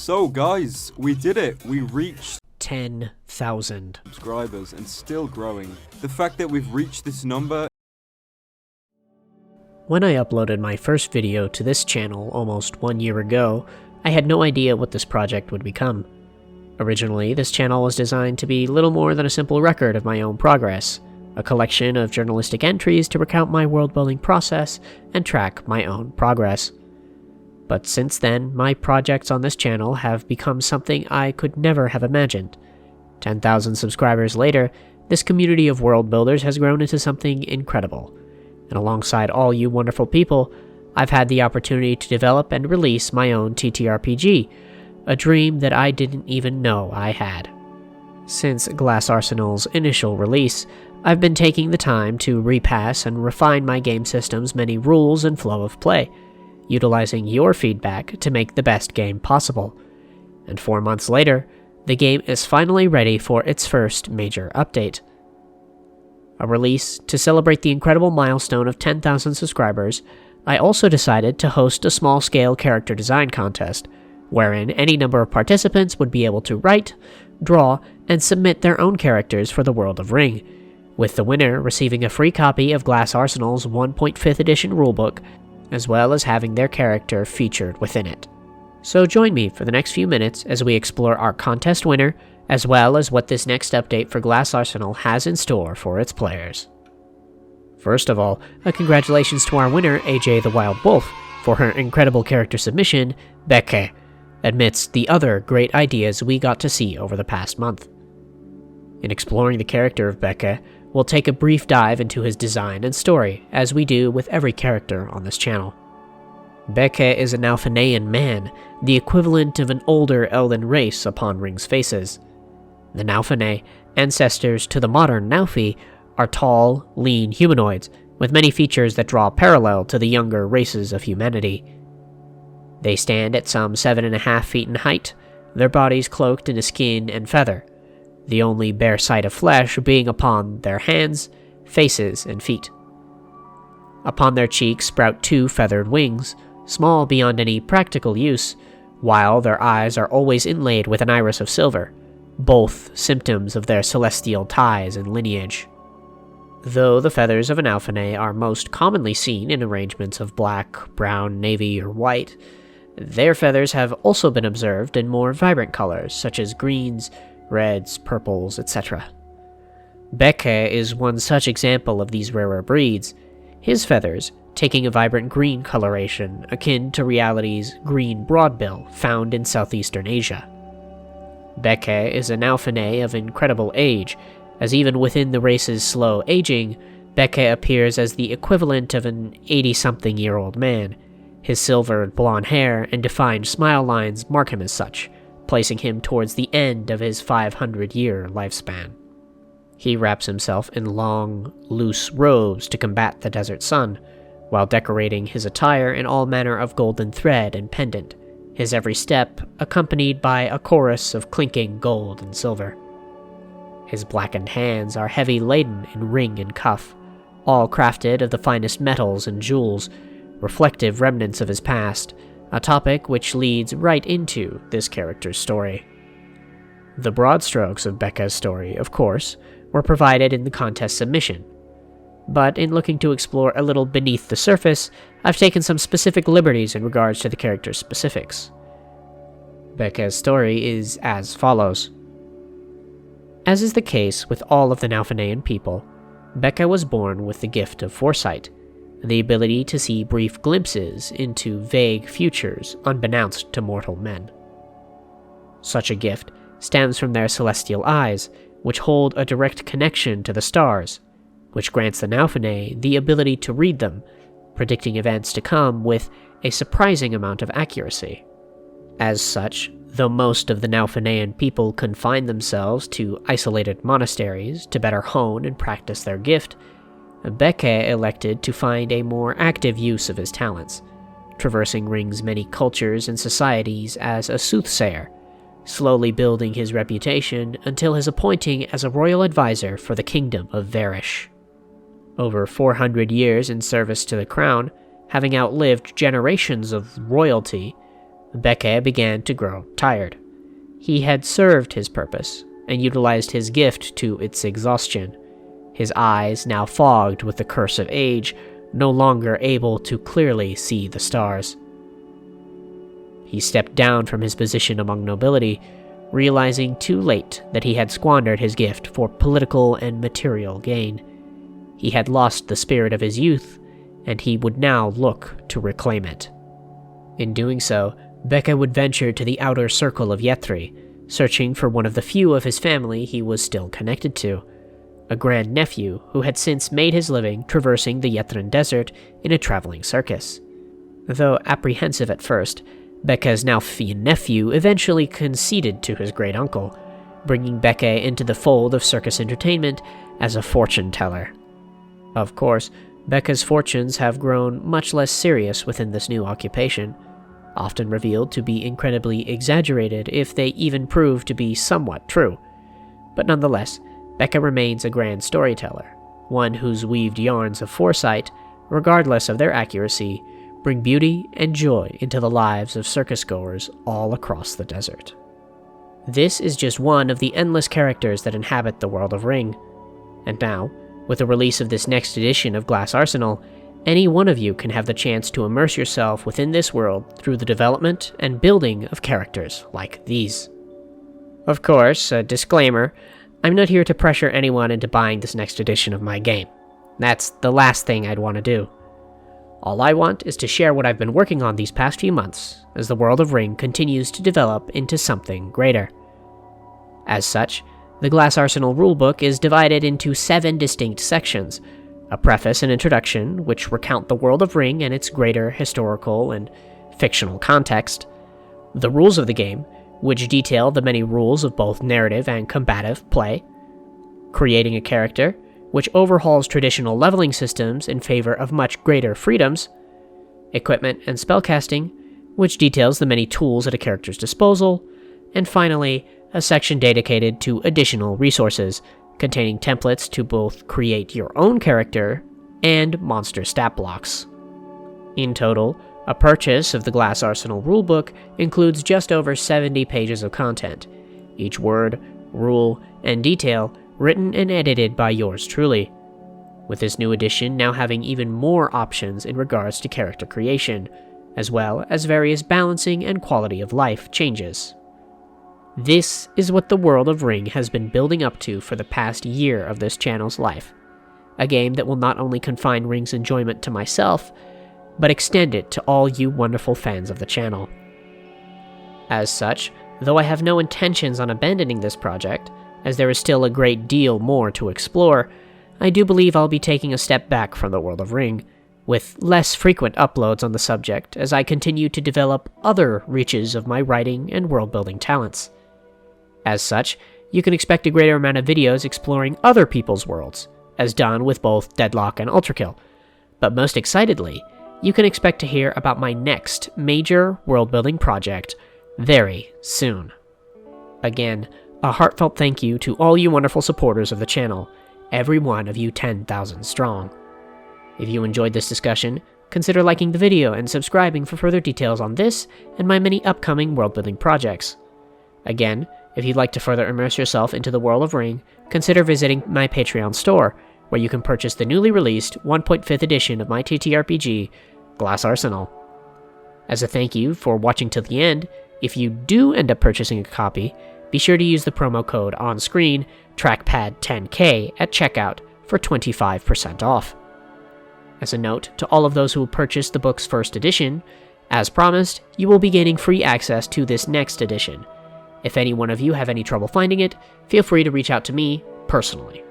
So guys, we did it. We reached 10,000 subscribers and still growing. The fact that we've reached this number... When I uploaded my first video to this channel almost 1 year ago, I had no idea what this project would become. Originally, this channel was designed to be little more than a simple record of my own progress, a collection of journalistic entries to recount my world-building process and track my own progress. But since then, my projects on this channel have become something I could never have imagined. 10,000 subscribers later, this community of world builders has grown into something incredible. And alongside all you wonderful people, I've had the opportunity to develop and release my own TTRPG, a dream that I didn't even know I had. Since Glass Arsenal's initial release, I've been taking the time to repass and refine my game system's many rules and flow of play, utilizing your feedback to make the best game possible. And 4 months later, the game is finally ready for its first major update. A release to celebrate the incredible milestone of 10,000 subscribers, I also decided to host a small-scale character design contest, wherein any number of participants would be able to write, draw, and submit their own characters for the World of Ring, with the winner receiving a free copy of Glass Arsenal's 1.5th edition rulebook, as well as having their character featured within it. So join me for the next few minutes as we explore our contest winner, as well as what this next update for Glass Arsenal has in store for its players. First of all, a congratulations to our winner, AJ the Wild Wolf, for her incredible character submission, Becke, amidst the other great ideas we got to see over the past month. In exploring the character of Becke, we'll take a brief dive into his design and story, as we do with every character on this channel. Becke is a Naufenean man, the equivalent of an older elven race upon Ring's faces. The Naufene, ancestors to the modern Naufi, are tall, lean humanoids, with many features that draw parallel to the younger races of humanity. They stand at some 7.5 feet in height, their bodies cloaked in a skin and feather, the only bare sight of flesh being upon their hands, faces, and feet. Upon their cheeks sprout 2 feathered wings, small beyond any practical use, while their eyes are always inlaid with an iris of silver, both symptoms of their celestial ties and lineage. Though the feathers of an Naufene are most commonly seen in arrangements of black, brown, navy, or white, their feathers have also been observed in more vibrant colors, such as greens, reds, purples, etc. Becke is one such example of these rarer breeds, his feathers taking a vibrant green coloration akin to reality's green broadbill found in southeastern Asia. Becke is a Naufene of incredible age, as even within the race's slow aging, Becke appears as the equivalent of an 80-something-year-old man. His silvered blonde hair and defined smile lines mark him as such, placing him towards the end of his 500-year lifespan. He wraps himself in long, loose robes to combat the desert sun, while decorating his attire in all manner of golden thread and pendant, his every step accompanied by a chorus of clinking gold and silver. His blackened hands are heavy laden in ring and cuff, all crafted of the finest metals and jewels, reflective remnants of his past, a topic which leads right into this character's story. The broad strokes of Becke's story, of course, were provided in the contest submission, but in looking to explore a little beneath the surface, I've taken some specific liberties in regards to the character's specifics. Becke's story is as follows. As is the case with all of the Naufenean people, Becke was born with the gift of foresight, the ability to see brief glimpses into vague futures unbeknownst to mortal men. Such a gift stems from their celestial eyes, which hold a direct connection to the stars, which grants the Naufene the ability to read them, predicting events to come with a surprising amount of accuracy. As such, though most of the Naufenean people confine themselves to isolated monasteries to better hone and practice their gift, Becke elected to find a more active use of his talents, traversing Ring's many cultures and societies as a soothsayer, slowly building his reputation until his appointing as a royal advisor for the kingdom of Varish. Over 400 years in service to the crown, having outlived generations of royalty, Becca began to grow tired. He had served his purpose and utilized his gift to its exhaustion. His eyes, now fogged with the curse of age, no longer able to clearly see the stars. He stepped down from his position among nobility, realizing too late that he had squandered his gift for political and material gain. He had lost the spirit of his youth, and he would now look to reclaim it. In doing so, Becca would venture to the outer circle of Yethri, searching for one of the few of his family he was still connected to, a grandnephew who had since made his living traversing the Yethrin desert in a traveling circus. Though apprehensive at first, Becca's now nephew eventually conceded to his great-uncle, bringing Becca into the fold of circus entertainment as a fortune teller. Of course, Becca's fortunes have grown much less serious within this new occupation, often revealed to be incredibly exaggerated if they even prove to be somewhat true. But nonetheless, Becca remains a grand storyteller, one whose weaved yarns of foresight, regardless of their accuracy, bring beauty and joy into the lives of circus-goers all across the desert. This is just one of the endless characters that inhabit the world of Ring. And now, with the release of this next edition of Glass Arsenal, any one of you can have the chance to immerse yourself within this world through the development and building of characters like these. Of course, a disclaimer, I'm not here to pressure anyone into buying this next edition of my game. That's the last thing I'd want to do. All I want is to share what I've been working on these past few months as the world of Ring continues to develop into something greater. As such, the Glass Arsenal rulebook is divided into 7 distinct sections: a preface and introduction, which recount the world of Ring and its greater historical and fictional context; the rules of the game, which detail the many rules of both narrative and combative play; creating a character, which overhauls traditional leveling systems in favor of much greater freedoms; equipment and spellcasting, which details the many tools at a character's disposal; and finally, a section dedicated to additional resources, containing templates to both create your own character and monster stat blocks. In total, a purchase of the Glass Arsenal rulebook includes just over 70 pages of content, each word, rule, and detail written and edited by yours truly, with this new edition now having even more options in regards to character creation, as well as various balancing and quality of life changes. This is what the world of Ring has been building up to for the past year of this channel's life, a game that will not only confine Ring's enjoyment to myself, but extend it to all you wonderful fans of the channel. As such, though I have no intentions on abandoning this project, as there is still a great deal more to explore, I do believe I'll be taking a step back from the world of Ring, with less frequent uploads on the subject as I continue to develop other reaches of my writing and world-building talents. As such, you can expect a greater amount of videos exploring other people's worlds, as done with both Deadlock and Ultrakill, but most excitedly, you can expect to hear about my next major world-building project very soon. Again, a heartfelt thank you to all you wonderful supporters of the channel, every one of you 10,000 strong. If you enjoyed this discussion, consider liking the video and subscribing for further details on this and my many upcoming world-building projects. Again, if you'd like to further immerse yourself into the world of Ring, consider visiting my Patreon store, where you can purchase the newly released 1.5th edition of my TTRPG, Glass Arsenal. As a thank you for watching till the end, if you do end up purchasing a copy, be sure to use the promo code on screen, TRACKPAD10K, at checkout for 25% off. As a note to all of those who purchased the book's first edition, as promised, you will be gaining free access to this next edition. If any one of you have any trouble finding it, feel free to reach out to me personally.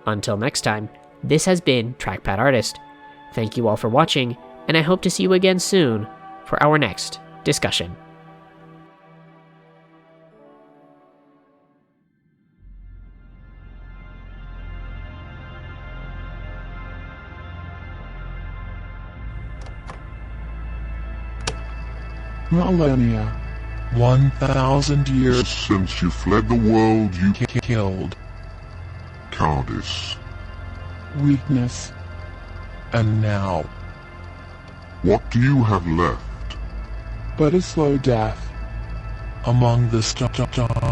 Until next time, this has been Trackpad Artist. Thank you all for watching, and I hope to see you again soon for our next discussion. Millennia. 1,000 years since you fled the world you killed. Cowardice. Weakness. And now, What do you have left? but a slow death. Among the stars.